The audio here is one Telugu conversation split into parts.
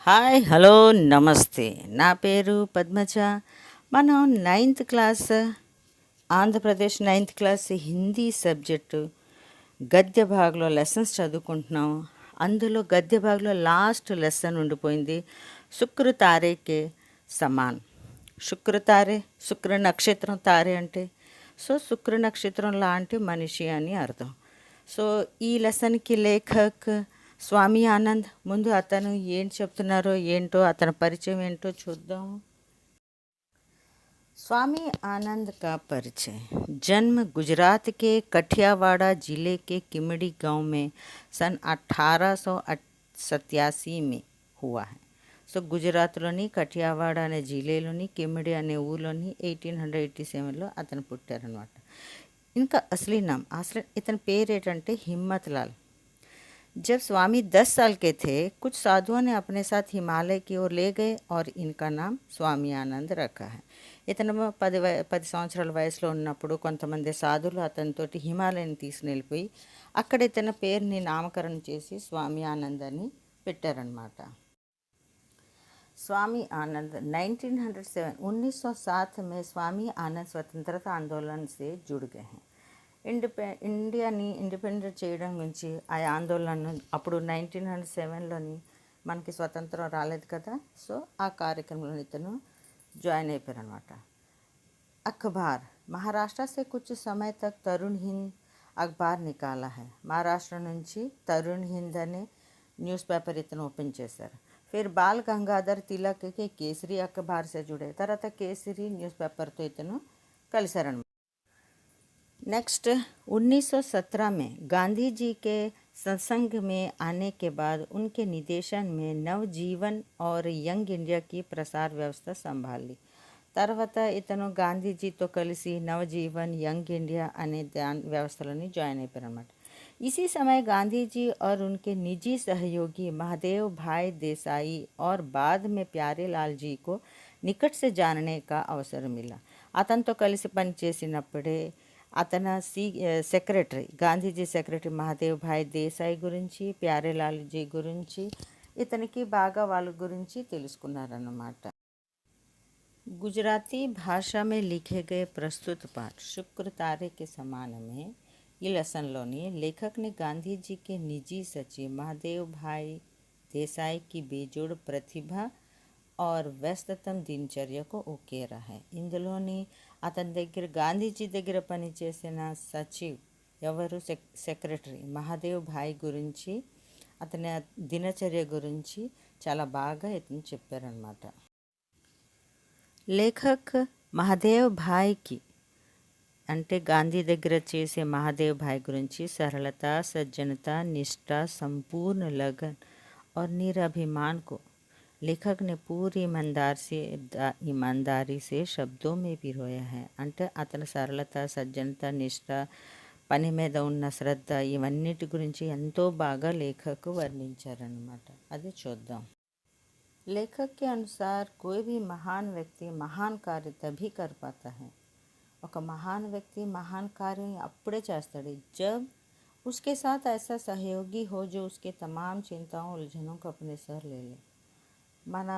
హాయ్ హలో నమస్తే. నా పేరు పద్మజ. మనం ninth class Andhra Pradesh ninth class Hindi subject గద్య భాగంలో లెసన్స్ చదువుకుంటున్నాం. అందులో గద్య భాగంలో లాస్ట్ లెసన్ ఉండిపోయింది, శుక్ర తారేకే సమాన్. శుక్ర తారే, శుక్ర నక్షత్రం, తారే అంటే శుక్ర నక్షత్రం లాంటి మనిషి అని అర్థం. ఈ లెసన్కి లేఖక్ స్వామి ఆనంద్. ముందు అతను ఏం చెప్తున్నారో ఏంటో, అతని పరిచయం ఏంటో చూద్దాం. स्वामी आनंद का परिचय। जन्म गुजरात के कठियावाड़ा जिले के किमड़ी गांव में सन 1887 में हुआ है. గుజరాత్లోని కఠియావాడ అనే జిల్లాలోని కిమిడి అనే ఊర్లోని 1887లో అతను పుట్టారనమాట. ఇంకా అసలీ నామ్ ఇతని పేరు ఏంటంటే హిమ్మత్ లాల్. जब स्वामी 10 साल के थे, कुछ साधुओं ने अपने साथ हिमालय की ओर ले गए और इनका नाम స్వామి ఆనంద్ రఖా है. ఇతను 10 సంవత్సరాల వయసులో ఉన్నప్పుడు కొంతమంది సాధువులు అతనితోటి హిమాలయాన్ని తీసుకుని వెళ్ళిపోయి అక్కడ ఇతని పేరుని నామకరణం చేసి స్వామి ఆనంద్ అని పెట్టారనమాట. स्वामी आनंद 1907 में स्वामी आनंद स्वतंत्रता आंदोलन से जुड़ गए हैं. ఇండియాని ఇండిపెండెంట్ చేయడం గురించి ఆ ఆందోళన అప్పుడు 1907లోని మనకి స్వతంత్రం రాలేదు కదా. ఆ కార్యక్రమంలో ఇతను జాయిన్ అయిపోయారు అనమాట. అఖబార్ महाराष्ट्र से कुछ समय तक तरुण हिंद अखबार निकाला है. మహారాష్ట్ర నుంచి తరుణ్ హింద్ అనే న్యూస్ పేపర్ ఇతను ఓపెన్ చేశారు. फिर बाल गंगाधर तिलक के केसरी अखबार से जुड़े. తర్వాత కేసరి న్యూస్ పేపర్తో ఇతను కలిశారనమాట. नेक्स्ट 1917 में गांधी जी के सत्संग में आने के बाद उनके निर्देशन में नवजीवन और यंग इंडिया की प्रसार व्यवस्था संभाली. తర్వాత ఇతను గాంధీజీతో కలిసి నవజీవన్ యంగ్ इंडिया అనే వ్యవస్థలోని జాయిన్ అయిపోయారు అన్నమాట. इसी समय गांधी जी और उनके निजी सहयोगी महादेव भाई देसाई और बाद में प्यारे लाल जी को निकट से जानने का अवसर मिला. అతనితో కలిసి పనిచేసినప్పుడే అతను సెక్రటరీ, గాంధీజీ సెక్రటరీ మహాదేవ్ భాయ్ దేశాయ్ గురించి, ప్యారేలాల్ జీ గురించి ఇతనికి బాగా వాళ్ళ గురించి తెలుసుకున్నారన్నమాట. गुजराती भाषा में लिखे गए प्रस्तुत पाठ शुक्र तारे के समान में ఈ లెసన్లోని లేఖక్ ने गांधी जी के निजी सचिव महादेव भाई देसाई की बेजोड़ प्रतिभा और व्यस्ततम దినచర్యకు ఒకేరా है. ఇందులోని అతని దగ్గర గాంధీజీ దగ్గర పనిచేసిన సచివ్ ఎవరు సెక్రటరీ మహాదేవ్ భాయ్ గురించి, అతని దినచర్య గురించి చాలా బాగా ఇతను చెప్పారనమాట. లేఖక్ మహాదేవ్ భాయ్కి అంటే గాంధీ దగ్గర చేసే మహాదేవ్ భాయ్ గురించి सरलता, सज्जनता, निष्ठा, संपूर्ण लगन और निरभिमान को लेखक ने पूरी ईमानदारी से शब्दों में पिरोया है. అంటే అతని సరళత, సజ్జనత, నిష్ఠ, పని మీద ఉన్న శ్రద్ధ ఇవన్నిటి గురించి ఎంతో బాగా లేఖకు వర్ణించారనమాట. అది చూద్దాం. लेखक के अनुसार कोई भी महान व्यक्ति महान कार्य तभी कर पाता है. ఒక మహాన్ వ్యక్తి మహాన్ కార్యం అప్పుడే చేస్తాడు जब उसके साथ ऐसा सहयोगी हो जो उसके तमाम चिंताओं उलझनों को अपने सर ले ले. మన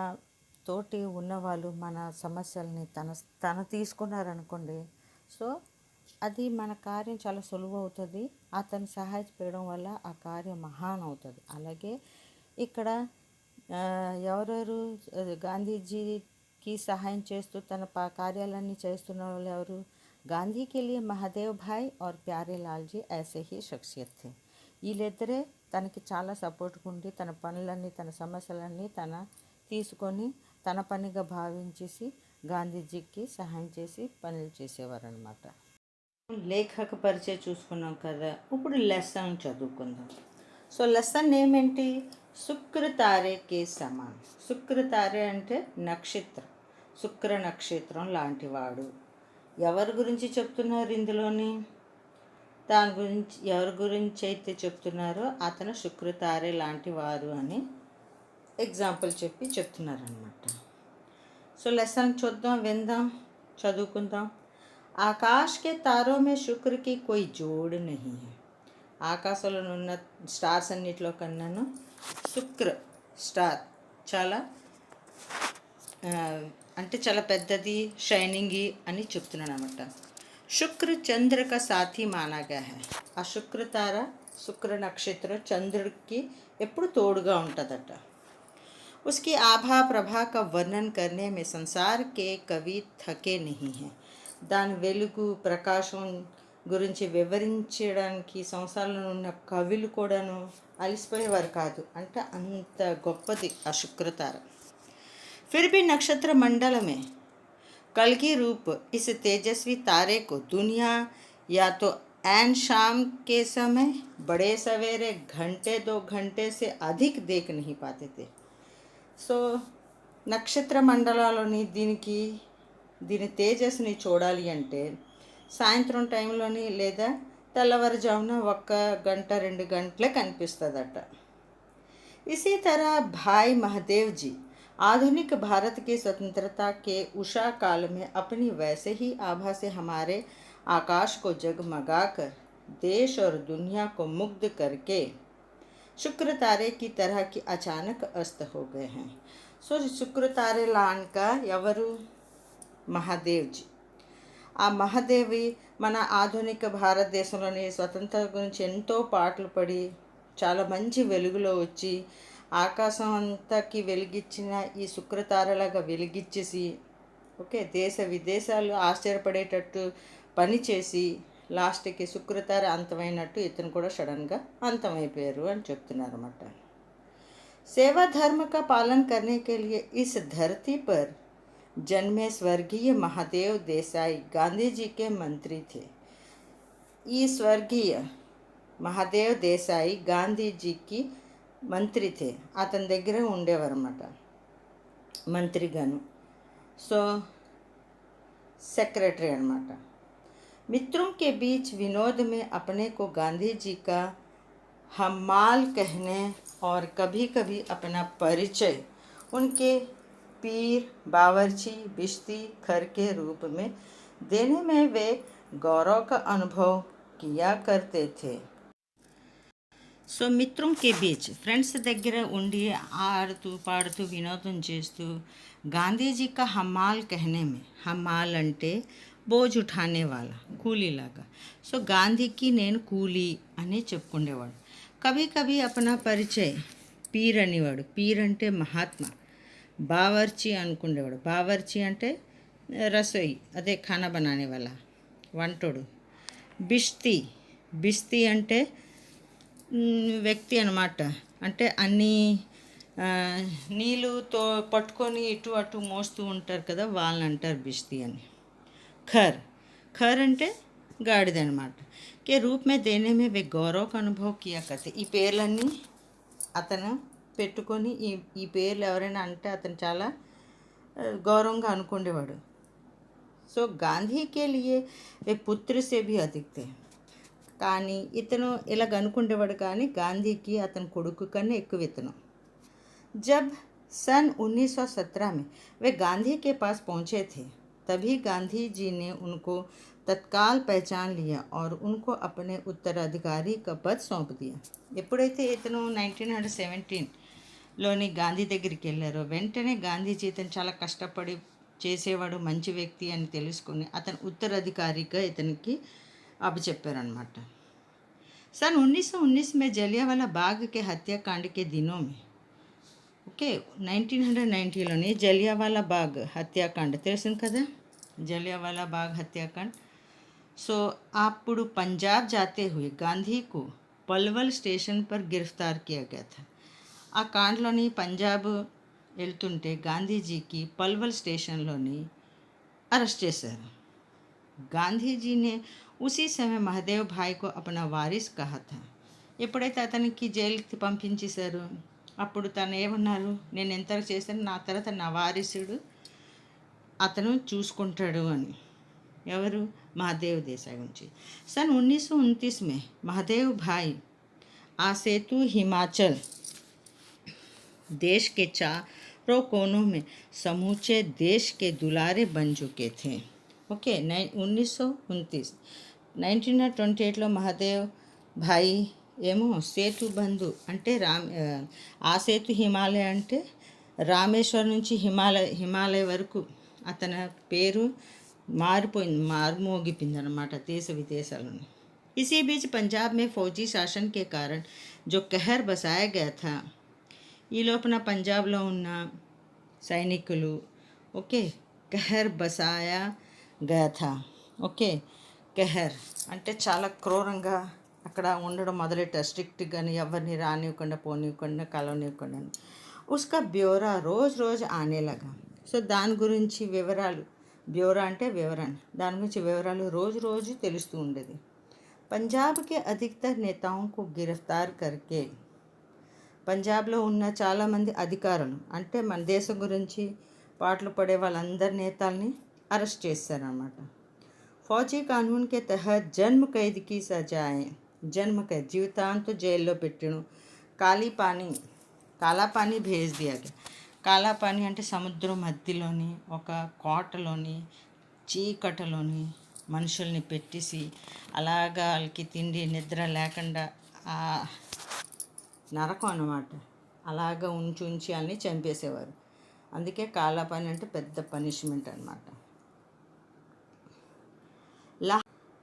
తోటి ఉన్నవాళ్ళు మన సమస్యల్ని తన తీసుకున్నారనుకోండి, అది మన కార్యం చాలా సులువు అవుతుంది. అతను సహాయపడడం వల్ల ఆ కార్యం మహాన్ అవుతుంది. అలాగే ఇక్కడ ఎవరెవరు గాంధీజీకి సహాయం చేస్తూ తన కార్యాలన్నీ చేస్తున్న వాళ్ళు ఎవరు? गांधी के लिए महादेव भाई और प्यारे लाल जी ऐसे ही शख्सियत थे. వీళ్ళిద్దరే తనకి చాలా సపోర్ట్గా ఉండి తన పనులన్నీ, తన సమస్యలన్నీ తన తీసుకొని తన పనిగా భావించేసి గాంధీజీకి సహాయం చేసి పనులు చేసేవారు అనమాట. లేఖక పరిచయం చూసుకున్నాం కదా, ఇప్పుడు లెసన్ చదువుకుందాం. లెసన్ ఏమేంటి? శుక్ర తారేకే సమాన్. శుక్ర తారే అంటే నక్షత్రం, శుక్ర నక్షత్రం లాంటివాడు. ఎవరి గురించి చెప్తున్నారు ఇందులోని? దాని గురించి ఎవరి గురించి అయితే చెప్తున్నారో అతను శుక్ర తారే లాంటి వారు అని ఎగ్జాంపుల్ చెప్పి చెప్తున్నారనమాట. లెసన్ చూద్దాం, విందాం, చదువుకుందాం. ఆకాశ్ కే తారో మే శుక్ర కి కోయి జోడ్ నహీ హై. ఆకాశంలో ఉన్న స్టార్స్ అన్నిటిలో కన్నాను శుక్ర స్టార్ చాలా అంటే చాలా పెద్దది, షైనింగ్ అని చెప్తున్నాను అనమాట. శుక్ర చంద్ర కా సాథీ మానా గయా హై. ఆ శుక్ర తార, శుక్ర నక్షత్రం చంద్రుడికి ఎప్పుడు తోడుగా ఉంటుందట. उसकी आभा प्रभा का वर्णन करने में संसार के कवि थके नहीं हैं. దాని వెలుగు ప్రకాశం గురించి వివరించడానికి సంసారంలో ఉన్న కవులు కూడాను అలసిపోయేవారు కాదు. అంటే అంత గొప్పది ఆ శుక్రతార. फिर भी नक्षत्र मंडल में कल की रूप इस तेजस्वी तारे को दुनिया या तो ऐन शाम के समय बड़े सवेरे घंटे 2 घंटे से अधिक देख नहीं पाते थे. సో నక్షత్ర మండలాలని దీని తేజస్సుని చూడాలి అంటే సాయంత్రం టైంలోని లేదా తెల్లవారుజామున 1 గంట 2 గంటలే కనిపిస్తుందట. इसी तरह भाई महादेव जी आधुनिक भारत की स्वतंत्रता के उषा काल में अपनी वैसे ही आभा से हमारे आकाश को जगमगाकर देश और दुनिया को मुग्ध करके शुक्र तारे की तरह की अचानक अस्त हो गए हैं. సో శుక్ర తారే లాంక ఎవరు? మహాదేవ్జీ. ఆ మహాదేవి మన ఆధునిక భారతదేశంలోని స్వతంత్రత గురించి ఎంతో పాటలు పడి చాలా మంచి వెలుగులో వచ్చి ఆకాశం అంతాకి వెలిగించిన ఈ శుక్రతారలాగా వెలిగించేసి దేశ విదేశాలు ఆశ్చర్యపడేటట్టు పనిచేసి లాస్ట్కి శుక్రతార అంతమైనట్టు ఇతను కూడా సడన్గా అంతమైపోయారు అని చెప్తున్నారు అన్నమాట. सेवा धर्म का पालन करने के लिए इस धरती पर जन्मे स्वर्गीय महादेव देसाई गांधी जी के मंत्री थे. ఈ స్వర్గీయ మహాదేవ్ దేశాయి గాంధీజీకి మంత్రి थे. అతని దగ్గర ఉండేవారు అన్నమాట మంత్రిగాను. So secretary अनమాట. मित्रों के बीच विनोद में अपने को गांधी जी का हम्माल कहने और कभी कभी अपना परिचय उनके पीर, बावर्ची, बिश्ती, खर के रूप में देने में वे गौरव का अनुभव किया करते थे. సో మిత్రం కే బీచ్ ఫ్రెండ్స్ దగ్గర ఉండి ఆడుతూ పాడుతూ వినోదం చేస్తూ గాంధీజీ కా హమ్మాల్ కహనే మే, హమ్మాల్ అంటే బోజ్ ఉఠానే వాళ్ళ, కూలీలాగా. సో గాంధీకి నేను కూలీ అని చెప్పుకునేవాడు. కభీ కభీ అపనా పరిచయ్, పీర్ అనేవాడు. పీర్ అంటే మహాత్మా. బావర్చి అనుకునేవాడు. బావర్చి అంటే రసోయి, అదే ఖానా బనానే వాళ్ళ, వంటోడు. బిష్తి, బిష్తి అంటే వ్యక్తి అన్నమాట. అంటే అన్నీ నీళ్ళుతో పట్టుకొని ఇటు అటు మోస్తూ ఉంటారు కదా, వాళ్ళని అంటారు బిష్తి అని. ఖర్, ఖర్ అంటే గాడిద అనమాట. కే రూప్ మే దేనే మే వే గౌరవ్ కా అనుభవ్ కియా కర్తే. ఈ పేర్లన్నీ అతను పెట్టుకొని ఈ పేర్లు ఎవరైనా అంటే అతను చాలా గౌరవంగా అనుకునేవాడు. సో గాంధీ కే లియే వే పుత్ర సే భీ అధిక్ థే. కానీ ఇతను ఇలాగ అనుకునేవాడు, కానీ గాంధీకి అతని కొడుకు కన్నా ఎక్కువ ఇతను. జబ్ सन 1917 में वे गांधी के पास पहुंचे थे, तभी गांधी जी ने उनको तत्काल पहचान लिया और उनको अपने उत्तराधिकारी का पद सौंप दिया. ఎప్పుడైతే ఇతను 1917లోని గాంధీ దగ్గరికి వెళ్ళారో వెంటనే గాంధీజీ ఇతను చాలా కష్టపడి చేసేవాడు, మంచి వ్యక్తి అని తెలుసుకుని అతను ఉత్తరాధికారిగా ఇతనికి అప్పచెప్పారనమాట. सन 1919 में जलियांवाला बाग के हत्याकांड के दिनों में 1990లోని జలియావాలా బాగ్ హత్యాకాండ తెలిసింది కదా, జలియావాలా బాగ్ హత్యాకాండ్. సో అప్పుడు పంజాబ్ जाते हुए गांधी को पलवल स्टेशन पर गिरफ्तार किया गया था. ఆ కాండ్లోని పంజాబ్ వెళ్తుంటే గాంధీజీకి పల్వల్ స్టేషన్లోని అరెస్ట్ చేశారు. గాంధీజీ ने उसी समय महादेव भाई को अपना वारिस कहा था. ఎప్పుడైతే అతనికి జైలుకి పంపించేశారు అప్పుడు తను ఏమన్నారు, నేను ఎంత చేశాను, నా తర్వాత నా వారిసుడు అతను చూసుకుంటాడు అని. ఎవరు? महादेव देसाई गुరించి. सन 1929 में महादेव भाई आ सेतु हिमाचल देश के चारों कोनों में समूचे देश के दुलारे बन चुके थे. 1929 1928లో మహాదేవ్ భాయ్ ఏమో సేతు బంధు అంటే ఆ సేతు హిమాలయ అంటే రామేశ్వరం నుంచి హిమాలయ వరకు అతని పేరు మారుమోగిపోయింది అన్నమాట దేశ విదేశాలను. इसी बीच पंजाब में फौजी शासन के कारण जो कहर बसाया गया था, ఈ లోపల పంజాబ్లో ఉన్న సైనికులు ఓకే कहर बसाया गया था ఓకే कहर అంటే చాలా క్రూరంగా అక్కడ ఉండడం మొదలెట్టారు. స్ట్రిక్ట్గాని ఎవరిని రానివ్వకుండా పోనివ్వకుండా కలవనివ్వకుండా. ఉస్కా బ్యోరా రోజు రోజు ఆనేలాగా. సో దాని గురించి వివరాలు, బ్యోరా అంటే వివరణ, దాని గురించి వివరాలు రోజు రోజు తెలుస్తూ ఉండేది. పంజాబ్ కే అధికతర్ నేతాओं को गिरफ्तार करके, పంజాబ్లో ఉన్న చాలామంది అధికారులు అంటే మన దేశం గురించి పాటలు పడే వాళ్ళందరి నేతల్ని అరెస్ట్ చేశారన్నమాట. ఫౌజీ కానూన్ కే తహత్ జన్మ ఖైద్కి సజాయే, జన్మ ఖైద్ జీవితాంతం జైల్లో పెట్టిను. కాలాపానీ భేజ్ దియా గయా. కాలాపానీ అంటే సముద్రం మధ్యలోని ఒక కోటలోని చీకటలోని మనుషుల్ని పెట్టేసి అలాగా వాళ్ళకి తిండి నిద్ర లేకుండా నరకం అన్నమాట. అలాగా ఉంచి వాళ్ళని చంపేసేవారు. అందుకే కాలాపానీ అంటే పెద్ద పనిష్మెంట్ అన్నమాట.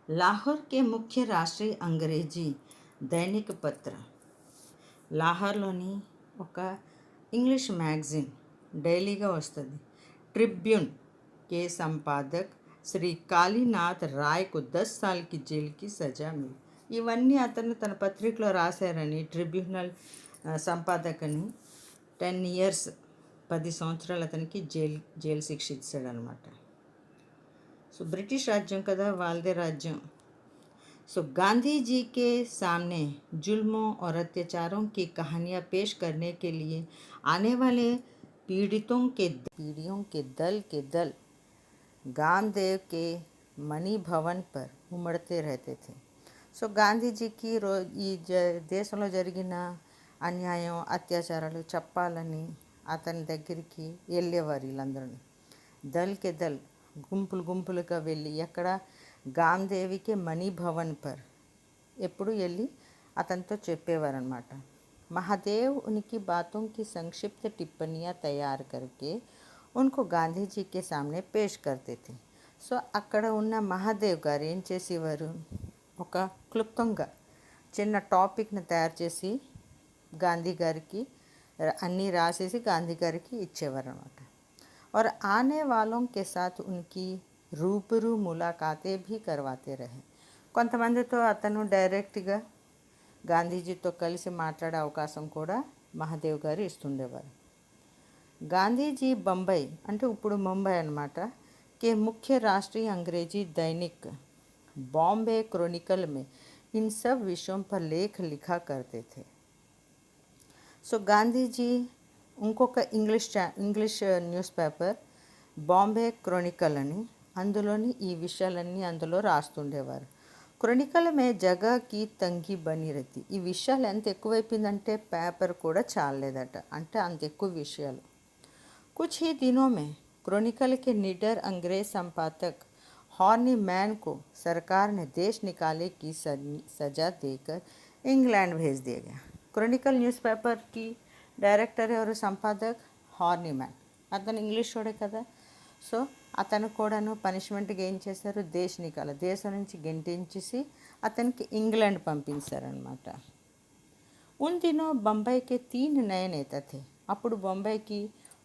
लाहौर के मुख्य राष्ट्रीय अंग्रेजी दैनिक पत्र, లాహోర్లోని ఒక ఇంగ్లీష్ మ్యాగజైన్ డైలీగా వస్తుంది. ట్రిబ్యూన్ के संपादक శ్రీ కాళీనాథ్ రాయ్కు 10 साल की जेल की सजा मिली. ఇవన్నీ అతను తన పత్రికలో రాశారని ట్రిబ్యునల్ సంపాదకని 10 years 10 సంవత్సరాలు అతనికి జైలు శిక్ష ఇచ్చాడనమాట. సో బ్రిటిష్ రాజ్యం కదా, వాళ్ళదే రాజ్యం. సో गांधी जी के सामने जुल्मों और अत्याचारों की कहानियाँ पेश करने के लिए आने वाले पीड़ितों के दल गांधीदेव के मणि भवन पर उमड़ते रहते थे. సో గాంధీజీకి ఈ దేశంలో జరిగిన అన్యాయం అత్యాచారాలు చెప్పాలని అతని దగ్గరికి వెళ్ళేవారు వీళ్ళందరూ. దల్ గుంపులుగా వెళ్ళి ఎక్కడ గాంధీదేవికి మణి భవన్ పర్ ఎప్పుడు వెళ్ళి అతనితో చెప్పేవారనమాట. महादेव उनकी बातों की संक्षिप्त टिप्पणियाँ तैयार करके उनको गांधी जी के सामने पेश करते थे. సో అక్కడ ఉన్న మహాదేవ్ గారు ఏం చేసేవారు, ఒక క్లుప్తంగా చిన్న టాపిక్ని తయారు చేసి గాంధీ గారికి అన్నీ రాసేసి గాంధీ గారికి ఇచ్చేవారు అనమాట. और आने वालों के साथ उनकी रूबरू मुलाकातें भी करवाते रहे. కొంతమందితో అతను డైరెక్ట్గా గాంధీజీతో కలిసి మాట్లాడే అవకాశం కూడా మహాదేవ్ గారు ఇస్తుండేవారు. గాంధీజీ बम्बई అంటే ఇప్పుడు ముంబై అన్నమాట के मुख्य राष्ट्रीय अंग्रेजी दैनिक बॉम्बे क्रॉनिकल में इन सब विषयों पर लेख लिखा करते थे. సో గాంధీజీ ఇంకొక English news paper Bombay Chronicle అని, అందులోని ఈ విషయాలన్నీ అందులో రాస్తుండేవారు. క్రానికల్ మే జగకి తంగి బని రతి. ఈ విషయాలు ఎంత ఎక్కువైపోయిందంటే పేపర్ కూడా చాలలేదట, అంటే అంత ఎక్కువ విషయాలు. కుछ ही दिनों में क्रोनिकल के निडर अंग्रेज संपादक हॉर्नी मैन को सरकार ने देश निकाले की सजा देकर इंग्लैंड भेज दिया गया. क्रोनिकल न्यूज़पेपर की డైరెక్టర్ ఎవరు, సంపాదక్ హార్నీ మ్యాన్. అతను ఇంగ్లీష్ వాడే కదా. సో అతను కూడాను పనిష్మెంట్గా ఏం చేశారు, దేశం నుంచి గెంటించేసి అతనికి ఇంగ్లాండ్ పంపించారనమాట. ఉన్ దినో బొంబాయికి 3 నయ నేత थे. అప్పుడు బొంబాయికి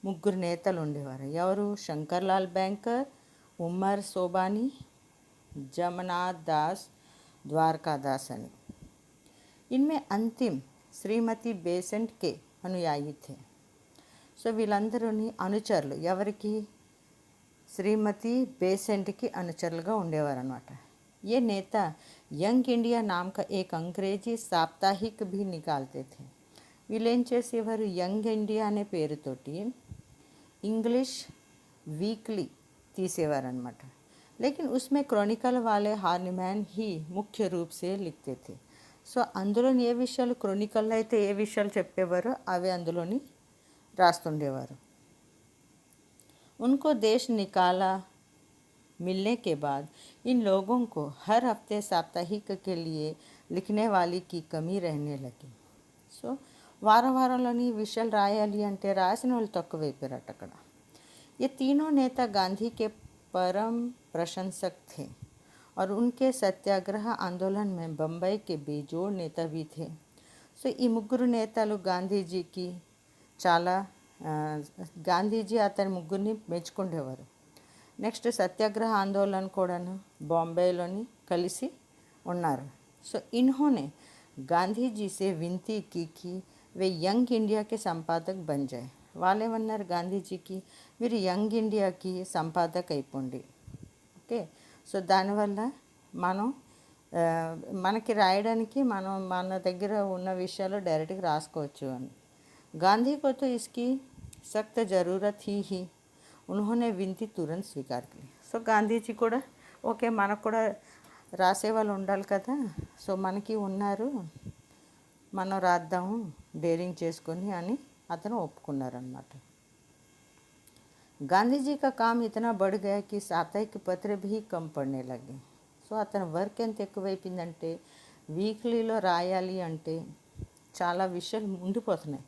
3 నేతలు ఉండేవారు. ఎవరు, శంకర్లాల్ బ్యాంకర్, ఉమర్ సోబానీ, జమనాథ్ దాస్, ద్వారకాదాస్ అని. ఇన్మే అంతిम శ్రీమతి బేసెంట్ కే అనుయాయి थे. సో వీళ్ళందరూని అనుచరులు, ఎవరికి, శ్రీమతి బేసెంట్కి అనుచరులుగా ఉండేవారు అనమాట. ఏ నేత యంగ్ ఇండియా నామ్ కా ఏక్ అంగ్రేజీ సాప్తాహిక్ భీ నికాల్తే थे. వీళ్ళు ఏం చేసేవారు, యంగ్ ఇండియా అనే పేరుతోటి ఇంగ్లీష్ వీక్లీ తీసేవారనమాట. లేకిన్ ఉస్మే క్రానికల్ వాలే హార్నిమ్యాన్ హీ ముఖ్య రూప్ సే లిఖతే थे. సో అందులోని ఏ విషయాలు క్రానికల్లో అయితే ఏ విషయాలు చెప్పేవారో అవి అందులోని రాస్తుండేవారు. उनको देश निकाला मिलने के बाद इन लोगों को हर हफ्ते साप्ताहिक के लिए लिखने वाली की कमी रहने लगी. సో వారంలోని విషయాలు రాయాలి అంటే రాసిన వాళ్ళు తక్కువైపోయారట అక్కడ. ये तीनों नेता गांधी के परम प्रशंसक थे और उनके सत्याग्रह आंदोलन में बम्बई के बेजोड़ नेता भी थे. సో ఈ ముగ్గురు నేతలు గాంధీజీకి చాలా గాంధీజీ అతని ముగ్గురిని మెచ్చుకుండేవారు. నెక్స్ట్ సత్యాగ్రహ ఆందోళన కూడాను బాంబేలోని కలిసి ఉన్నారు. సో इन्होंने गांधी जी से विनती की कि वे यंग इंडिया के संपादक बन जाए. వాళ్ళేమన్నారు గాంధీజీకి, మీరు యంగ్ ఇండియాకి సంపాదక్ అయిపోండి. ఓకే, సో దానివల్ల మనం మనకి రాయడానికి మన దగ్గర ఉన్న విషయాలు డైరెక్ట్గా రాసుకోవచ్చు అని. गांधी को तो इसकी सख्त ज़रूरत ही उन्होंने विनती तुरंत स्वीकार की. సో గాంధీజీ కూడా ఓకే, మనకు కూడా రాసే వాళ్ళు ఉండాలి కదా, సో మనకి ఉన్నారు, మనం రాద్దాము డేరింగ్ చేసుకొని అని అతను ఒప్పుకున్నారన్నమాట. गांधी जी का काम इतना बढ़ गया कि साप्ताहिक पत्र भी कम पड़ने लगे. సో అతని వర్క్ ఎంత ఎక్కువైపోయిందంటే వీక్లీలో రాయాలి అంటే చాలా విషయాలు ఉండిపోతున్నాయి,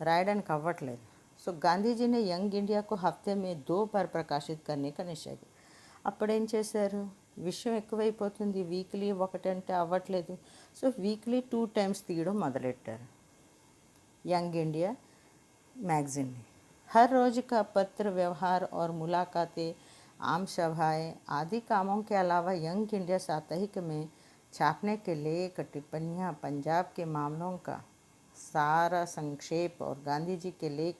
రాయడానికి అవ్వట్లేదు. సో గాంధీజీని యంగ్ ఇండియాకు హఫ్తే మే 2 बार ప్రకాశిత్ करने का निश्चय किया. అప్పుడేం చేశారు, విషయం ఎక్కువైపోతుంది, వీక్లీ ఒకటంటే అవ్వట్లేదు, సో వీక్లీ 2 times తీయడం మొదలెట్టారు यंग इंडिया मैगज़ीन ने. हर रोज़ का पत्र व्यवहार और मुलाकातें, आम सभाएं आदि कामों के अलावा यंग इंडिया साप्ताहिक में छापने के लेख, टिप्पणियाँ, पंजाब के मामलों का सारा संक्षेप और गांधी जी के लेख,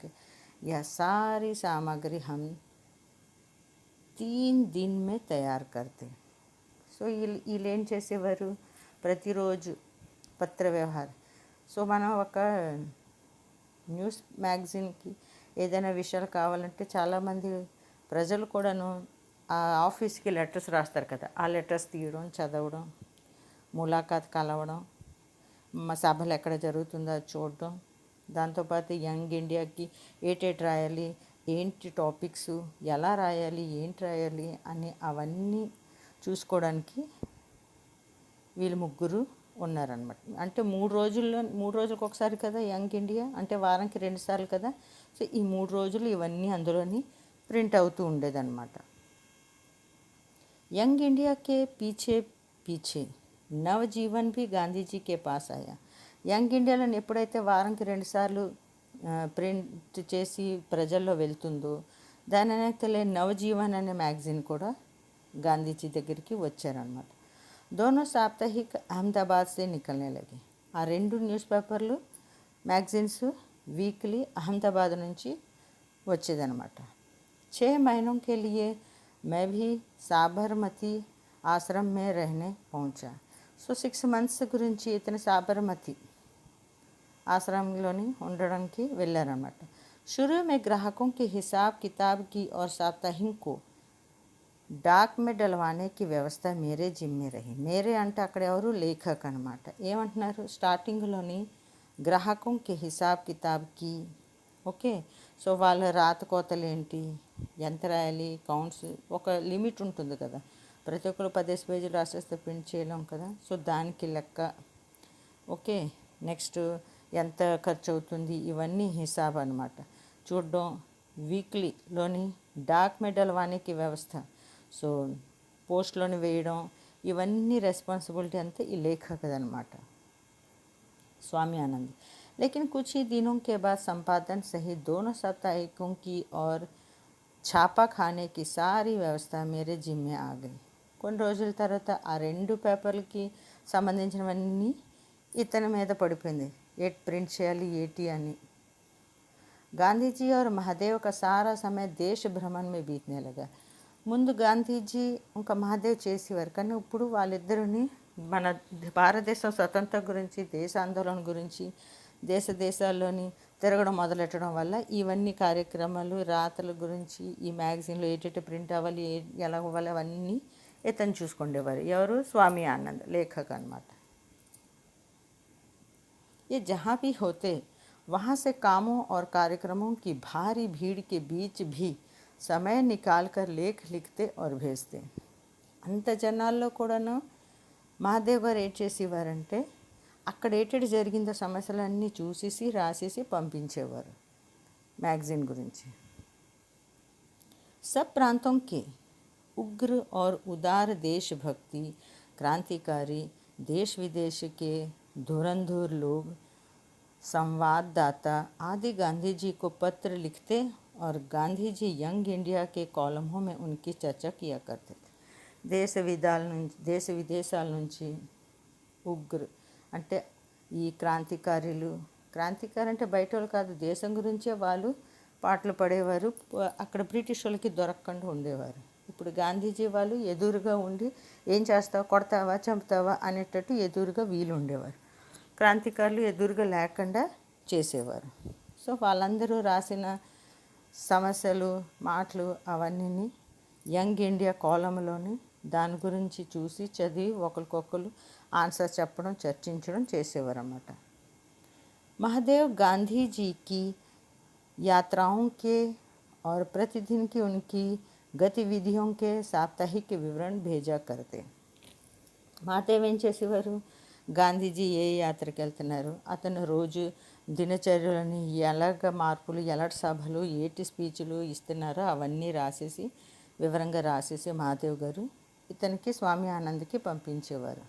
यह सारी सामग्री हम 3 दिन में तैयार करते. సో వీళ్ళు ఏం చేసేవారు, ప్రతిరోజు పత్ర వ్యవహారం. సో మనం ఒక న్యూస్ మ్యాగజైన్కి ఏదైనా విషయాలు కావాలంటే చాలామంది ప్రజలు కూడాను ఆ ఆఫీస్కి లెటర్స్ రాస్తారు కదా, ఆ లెటర్స్ తీయడం, చదవడం, ములాఖాత్ కలవడం, మా సభలు ఎక్కడ జరుగుతుందో అది చూడడం, దాంతోపాటు యంగ్ ఇండియాకి ఏటేటి రాయాలి, ఏంటి టాపిక్స్, ఎలా రాయాలి, ఏంటి రాయాలి అని అవన్నీ చూసుకోవడానికి వీళ్ళు ముగ్గురు ఉన్నారనమాట. అంటే 3 రోజులకు ఒకసారి కదా యంగ్ ఇండియా, అంటే వారానికి 2 సార్లు కదా. సో ఈ 3 రోజులు ఇవన్నీ అందులోని ప్రింట్ అవుతూ ఉండేదన్నమాట. యంగ్ इंडिया के पीछे पीछे नवजीवन भी गांधी जी के पास आया. యంగ్ ఇండియాలో ఎప్పుడైతే వారానికి 2 సార్లు ప్రింట్ చేసి ప్రజల్లో వెళ్తుందో దాని అనేతలే నవజీవన్ అనే మ్యాగజైన్ కూడా గాంధీజీ దగ్గరికి వచ్చారనమాట. दोनों साप्ताहिक अहमदाबाद से निकलने लगे. ఆ 2 న్యూస్ పేపర్లు మ్యాగజైన్స్ వీక్లీ అహ్మదాబాద్ నుంచి వచ్చేదనమాట. 6 महीनों के लिए मैं भी साबरमती आश्रम में रहने पहुंचा. సో 6 months గురించి ఇతను సాబర్మతి ఆశ్రమంలోని ఉండడానికి వెళ్ళారన్నమాట. शुरू में ग्राहकों के हिसाब किताब की और साप्ताहिक को डाक में डलवाने की व्यवस्था मेरे जिम्मे रही. मेरे అంటే అక్కడ ఎవరు, లేఖక్ అనమాట. ఏమంటున్నారు, స్టార్టింగ్లోని గ్రాహకంకి హిసాబ్ కితాబ్కి, ఓకే, సో వాళ్ళ రాతకోతలు ఏంటి, ఎంత రాయాలి, కౌంట్స్, ఒక లిమిట్ ఉంటుంది కదా, ప్రతి ఒక్కరు 10 పేజీలు రాసేస్తే ప్రింట్ చేయలేం కదా, సో దానికి లెక్క, ఓకే, నెక్స్ట్ ఎంత ఖర్చు అవుతుంది, ఇవన్నీ హిసాబ్ అనమాట చూడడం. వీక్లీలోని డాక్ మెడల్ వానికి వ్యవస్థ, సో పోస్ట్లోని వేయడం, ఇవన్నీ రెస్పాన్సిబిలిటీ అంతా ఈ లేఖకదనమాట स्वामी आनंद. लेकिन कुछ ही दिनों के बाद संपादन सहित दोनों साप्ताहिकों की और छापा खाने की सारी व्यवस्था मेरे जिम्मे आ गई. కొన్ని రోజుల తర్వాత ఆ 2 పేపర్లకి సంబంధించినవన్నీ ఇతని మీద పడిపోయింది, ఏటి ప్రింట్ చేయాలి ఏటి అని. गांधी और महादेव का सारा समय देश भ्रमण में बीतने लगा. ముందు గాంధీజీ ఇంకా మహాదేవ్ చేసేవారు, కానీ ఇప్పుడు వాళ్ళిద్దరిని మన భారతదేశం స్వతంత్రం గురించి, దేశ ఆందోళన గురించి, దేశాల్లోని తిరగడం మొదలెట్టడం వల్ల ఇవన్నీ కార్యక్రమాలు, రాతల గురించి ఈ మ్యాగజైన్లో ఏటేటి ప్రింట్ అవ్వాలి, ఎలా అవ్వాలి, అవన్నీ ఇతను చూసుకుండేవారు. ఎవరు, స్వామి ఆనంద్, లేఖక్ అనమాట. ये जहाँ भी होते वहाँ से कामों और कार्यक्रमों की भारी भीड़ के बीच भी समय निकाल कर लेख लिखते और भेजते. అంత జనాల్లో కూడాను మహాదేవ్ గారు ఏం చేసేవారంటే అక్కడ ఏటేటి జరిగిందో సమస్యలన్నీ చూసేసి రాసేసి పంపించేవారు मैगज़ीन गुरिंची। सब प्रांतों के उग्र और उदार देशभक्ति क्रांतिकारी देश विदेश के धुरंधर लोग संवाददाता आदि गांधी जी को पत्र लिखते और गांधी जी यंग इंडिया के कॉलमों में उनकी चर्चा किया करते थे। దేశ విదేశాల నుంచి ఉగ్ర అంటే ఈ క్రాంతికారులు, క్రాంతికారు అంటే బయట వాళ్ళు కాదు, దేశం గురించే వాళ్ళు పాటలు పడేవారు. అక్కడ బ్రిటిష్ వాళ్ళకి దొరకకుండా ఉండేవారు. ఇప్పుడు గాంధీజీ వాళ్ళు ఎదురుగా ఉండి ఏం చేస్తావా, కొడతావా, చంపుతావా అనేటట్టు ఎదురుగా వీలు ఉండేవారు. క్రాంతికారులు ఎదురుగా లేకుండా చేసేవారు. సో వాళ్ళందరూ రాసిన సమస్యలు, మాటలు అవన్నీ యంగ్ ఇండియా కాలంలోని దాని గురించి చూసి చదివి ఒకరికొకరు ఆన్సర్ చెప్పడం, చర్చించడం చేసేవారు అన్నమాట. महादेव गांधी जी की यात्राओं के और प्रतिदिन की उनकी गतिविधियों के साप्ताहिक विवरण भेजा करते. మహాదేవ్ ఏం చేసేవారు, గాంధీజీ ఏ యాత్రకి వెళ్తున్నారు, అతను రోజు దినచర్యలని ఎలాగ మార్పులు, ఎలాంటి సభలు, ఏటి స్పీచ్లు ఇస్తున్నారో అవన్నీ రాసేసి వివరంగా రాసేసి మహాదేవ్ గారు ఇతనికి స్వామి ఆనంద్కి పంపించేవారు.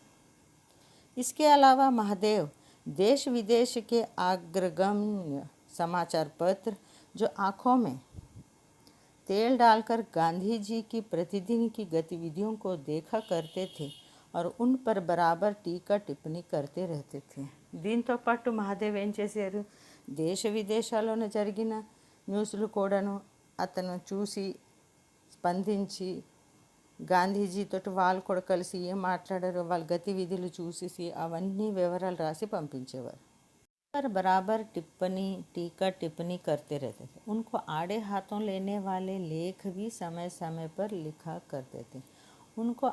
इसके अलावा महादेव देश विदेश के अग्रगण्य समाचार पत्र जो आँखों में तेल डालकर गांधी जी की प्रतिदिन की गतिविधियों को देखा करते थे और उन पर बराबर टीका टिप्पणी करते रहते थे. దీంతో పాటు మహాదేవ్ ఏం చేశారు, దేశ విదేశాల్లోనే జరిగిన న్యూస్లు కూడాను అతను చూసి స్పందించి గాంధీజీతో వాళ్ళు కూడా కలిసి ఏం మాట్లాడారో వాళ్ళ గతివిధులు చూసేసి అవన్నీ వివరాలు రాసి పంపించేవారు. पर बराबर टीका टिप्पणी करते रहते थे. उनको आड़े हाथों लेने वाले लेख भी समय समय पर लिखा करते थे. उनको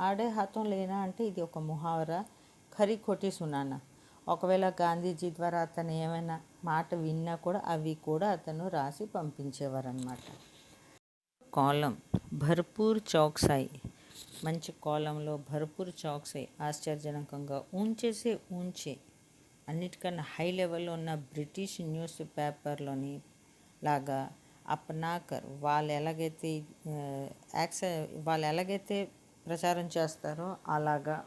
ఆడే హాతం లేనా అంటే ఇది ఒక ముహావరా, ఖరీ ఖోటి సునానా. ఒకవేళ గాంధీజీ ద్వారా అతను ఏమైనా మాట విన్నా కూడా అవి కూడా అతను రాసి పంపించేవారు అన్నమాట. కాలం భర్పూర్ చౌక్సాయి, మంచి కాలంలో భర్పూర్ చౌక్సాయి, ఆశ్చర్యజనకంగా ఊంచేసే ఊంచే, అన్నిటికన్నా హై లెవెల్లో ఉన్న బ్రిటిష్ న్యూస్ పేపర్లోని లాగా అప్నాకర్ వాళ్ళు ఎలాగైతే ప్రచారం చేస్తారో అలాగా.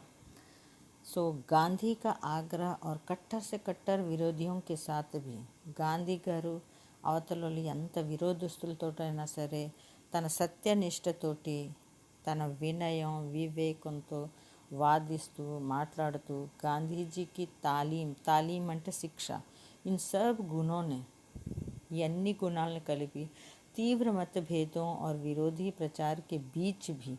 సో గాంధీ కా ఆగ్రహ और कट्टर से कट्टर विरोधियों के साथ भी గాంధీ గారు అవతలలో ఎంత విరోధస్తులతోటైనా సరే తన సత్యనిష్టతోటి, తన వినయం వివేకంతో వాదిస్తూ మాట్లాడుతూ గాంధీజీకి తాలీం అంటే శిక్ష, ఇన్ సబ్ గుణోనే, ఈ అన్ని గుణాలను కలిపి తీవ్ర मतभेदों और विरोधी प्रचार के बीच भी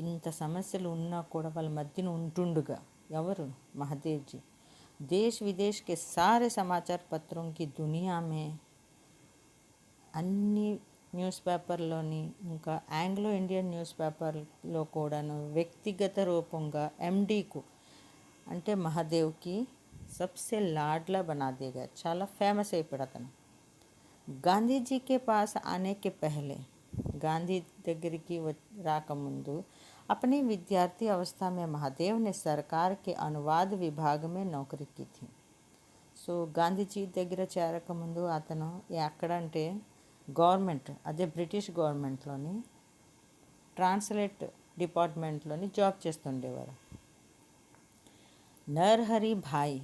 ఇంత సమస్యలు ఉన్నా కూడా వాళ్ళ మధ్యన ఉంటుండగా ఎవరు, महादेव जी देश विदेश के सारे समाचार पत्रों की दुनिया में అన్ని న్యూస్ పేపర్లోని ఇంకా ఆంగ్లో ఇండియన్ న్యూస్ పేపర్లో కూడాను వ్యక్తిగత రూపంగా ఎండీకు అంటే మహాదేవ్కి సబ్సే లాడ్లా బనా దేగా, చాలా ఫేమస్ అయిపోయాడు అతను. గాంధీజీ కే పాస్ ఆనేకే పహలే, గాంధీ దగ్గరికి రాకముందు अपनी विद्यार्थी अवस्था में महादेव ने सरकार के अनुवाद विभाग में नौकरी की थी. సో గాంధీజీ దగ్గర చేరకముందు అతను ఎక్కడంటే గవర్నమెంట్, అదే బ్రిటిష్ గవర్నమెంట్లోని ట్రాన్స్లేట్ డిపార్ట్మెంట్లోని జాబ్ చేస్తుండేవారు. నరహరి భాయ్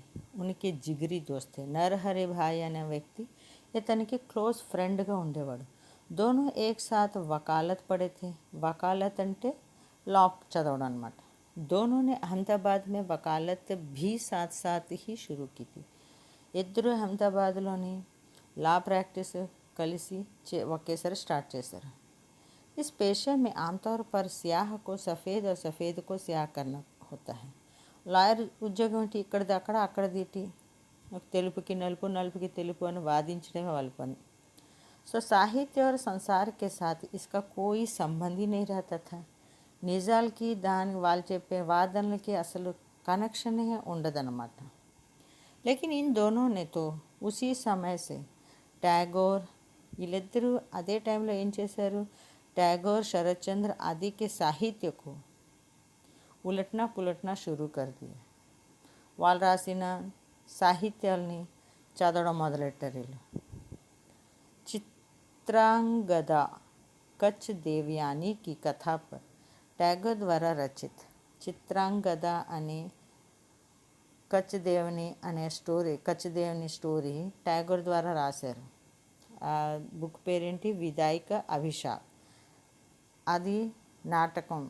ఉనికి జిగిరి దోస్తే, నరహరి భాయ్ అనే వ్యక్తి ఇతనికి క్లోజ్ ఫ్రెండ్గా ఉండేవాడు. దోనో ఏక్ సాత్ వకాలత్ పడే थे. వకాలత్ అంటే లా చదవడం అనమాట. दोनों ने अहमदाबाद में वकालत भी साथ साथ ही शुरू की थी. ఇద్దరు అహ్మదాబాద్లోని లా ప్రాక్టీస్ కలిసి ఒకేసారి స్టార్ట్ చేశారు. इस पेशे में आमतौर पर स्याह को सफ़ेद और सफ़ेद को स्याह करना होता है. లాయర్ ఉద్యోగం ఏంటి, ఇక్కడిది అక్కడ, అక్కడిది ఇటు, తెలుపుకి నలుపు, నలుపుకి తెలుపు అని వాదించడమే వాళ్ళ పని. సో సాహిత్య और संसार के साथ इसका कोई संबंध ही नहीं रहता था. నిజాలకి దాని వాళ్ళు చెప్పే వాదనలకి అసలు కనెక్షనే ఉండదన్నమాట. లేకిన్ ఇన్ దోనో నే తో ఉసీ సమయ సే ట్యాగోర్, వీళ్ళిద్దరూ అదే టైంలో ఏం చేశారు, ట్యాగోర్ శరత్ చంద్ర ఆదికి సాహిత్యకు ఉలట్నా పులట్నా షురూ కర్ దియా. వాళ్ళు రాసిన సాహిత్యాల్ని చదవడం మొదలెట్టారు వీళ్ళు. चित्रांगदा कच्छ देवयानी की कथा पर टैगोर द्वारा रचित चित्रांगदा अने कच्छ देवनी अने स्टोरी टैगोर द्वारा राशाరు. ఆ బుక్ పేరేంటి, విదాయిక అభిషాక్. అది नाटकम.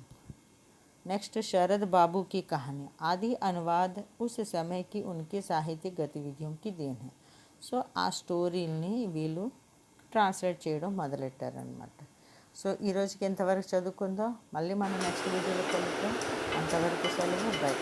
नेक्स्ट शरद बाबू की कहानी. आदि अनुवाद उस समय की उनकी साहित्यिक गतिविधियों की देन है. సో ఆ స్టోరీని వీళ్ళు ట్రాన్స్లేట్ చేయడం మొదలెట్టారనమాట. సో ఈరోజుకి ఎంతవరకు చదువుకుందో మళ్ళీ మనం నెక్స్ట్ వీడియోలో కలుద్దాం. అంతవరకు సెలవు. బై.